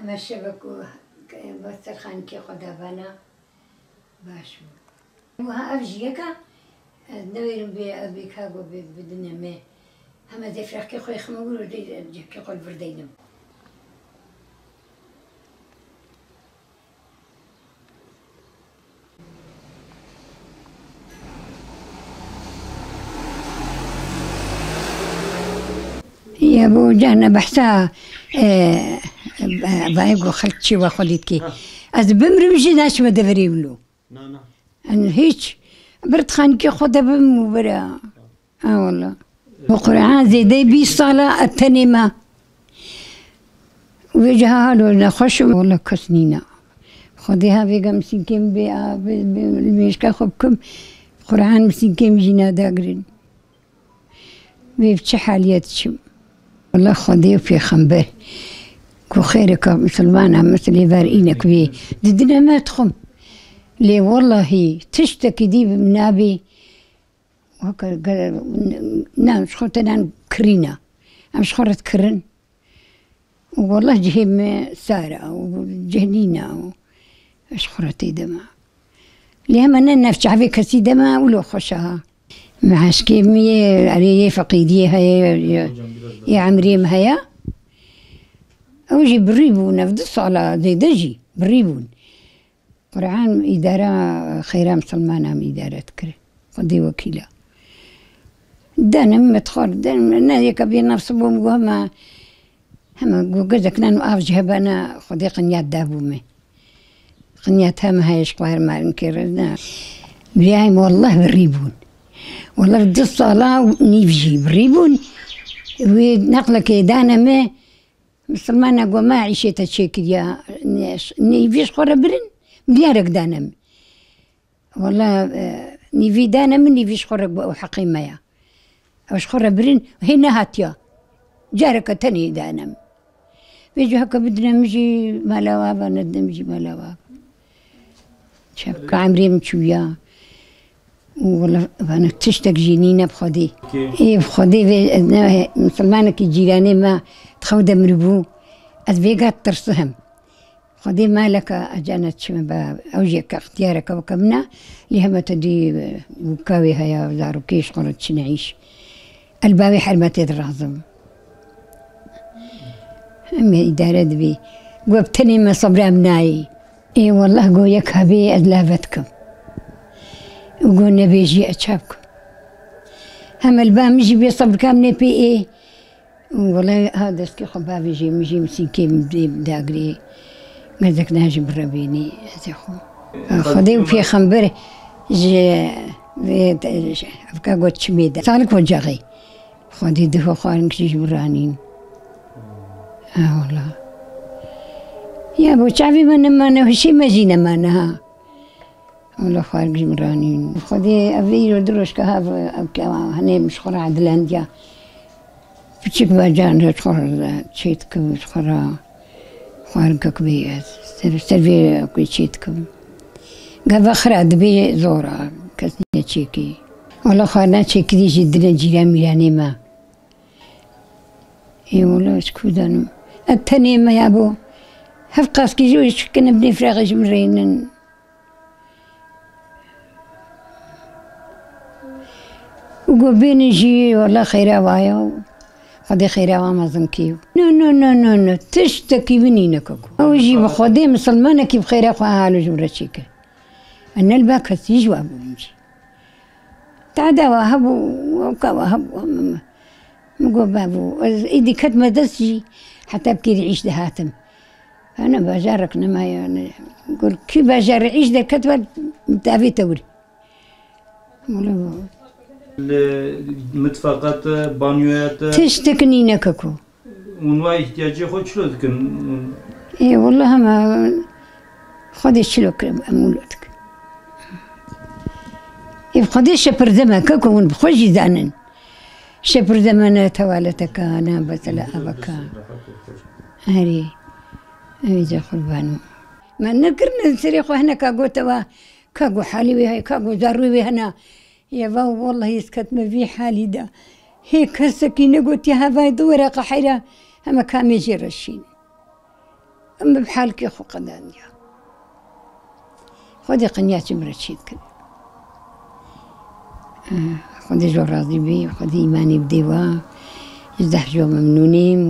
همه الشبكة بسترخان كي خدا بنا باشو وها أفجيكا نويرم بكاغو بدنا ما هما دي فرح كي خوي خمغلو دي كي قول بردينم يا بو جانا بحثا بايقو خلتشي وخليتكي از بمرمجي ناش ما دفريولو أنا هيك برد خانكي خدا بمبرا والله وقرآن زي بي الصلاة التنمة وجهها له نخش والله كسنينا خديها بيقى مسكين بالمشكا خبكم قرآن مسكين جينا داقرين بيفتح حالياتشم والله خديه في خنبه كو خيرك مسلمانة مثل بارئينك بي ددنا ما تخم لي والله تشتكي دي بنابي وهكا نعم شخوتنا كرينا مش خرت كرن والله جهيم سارة وجهنينا وشخرتي دما ليما ننفش عفي كسي دما ولو خشها معاش كيمية عليه فقيدية هيا يا عمريم هيا أوجي بريبون نفد الصلاة زي دجي بريبون قرآن إدارة خيرا مسلمانة من إدارة كري قضي وكيلة دانم مدخل دانم نادي كبير نفس بوم هما جزك نانو أفج هبنا خدي قنيات دابومي قنيات هما هايش قوار مارن كيرنا بيايم والله بريبون والله بدي الصلاة نيفجي بريبون ونقلة كيدانا ما مسلمانة قوى ما عيشت هالشيك يا نيفيش خورة برن مليارك دانم والله نيفي دانم نيفيش خورة قوى حقيمة يا أوش خورة برن هنا هاتيا جارك تاني دانم بيجو هكا بدنا نمشي مالوابا ندمجي مالوابا شبكة عمري مشويا والله أنا تشتاق جنينة بخدي إيه بخدي مسلمانة كي جيراني ما تخود مربو أذبيقات ترسهم خدي مالك أجانت شما أوجيك اختيارك وكمنا لهم تدي وكاوي هيا ودارو كيش قرد شنعيش الباوي حرمتي الرازم أمي إدارة بي وابتني ما صبر أمناي إيه والله قويك هبي أدلافتكم وقلنا بيجي أتشابكم هم البام يجي بيصبر كامني بي إيه والله هذا سكي خبا بيجي مجي مسيكي داقري قدك ناجي بربيني أتخو خدي وفي خنبر جي أفكا قد شميدة صالك وجاغي خدي دفو خارنك جيش برانين والله يا ابو شعبي من ما نهشي ما جينا ما نها والله خارج جمرانين خدي افيرو دروش كهاف هني مش خرا عدلانديا بتشك باجان خرا تشيتكم خرا خارج كبير سيرفي كوي تشيتكم قبل خرا دبي زورا كسني تشيكي والله خارنا تشيكي دي جدنا جيران ميراني ما اي والله شكودانو التنيمة يا ابو هفقاس كي جوش كنا بني فراغ جمرين وقبين يجي والله خيرا وايا خدي خيرا وما زنكيو نو تشتكي بنينك او يجي بخدي مسلمانة كي بخيرا خواه هالو جمرتشيك ان الباكس يجوا ابو نجي تعدا وهبو وكا وهبو مقول بابو ايدي كتمة دسجي حتى بكي يعيش دهاتم أنا بجارك نما يعني نقول كي بجار يعيش ده كتبة متابي توري المدفقات بانيوات تشتكني نككو ونواي احتياجي خود شلو ذكن اي والله ما خدي شلوك أمولتك خدي شبر زمك كون بخوجي زانن شبر زمانة توالتك أنا بسلا أبكا هري أيجا خربانو ما نذكر نسريخو هنا كاقو توا كاقو حالي وهي كاقو زاروي وهنا يا باو والله يسكت ما في حالي دا هيك هسكينة قلت يا هاي دورة قحيرة أما كام يجي رشين أما بحالك يا خو قدان يا خدي قنياتي مرشيد كده خدي جو راضي بي وخدي إيماني بديوا يزدح جو ممنونين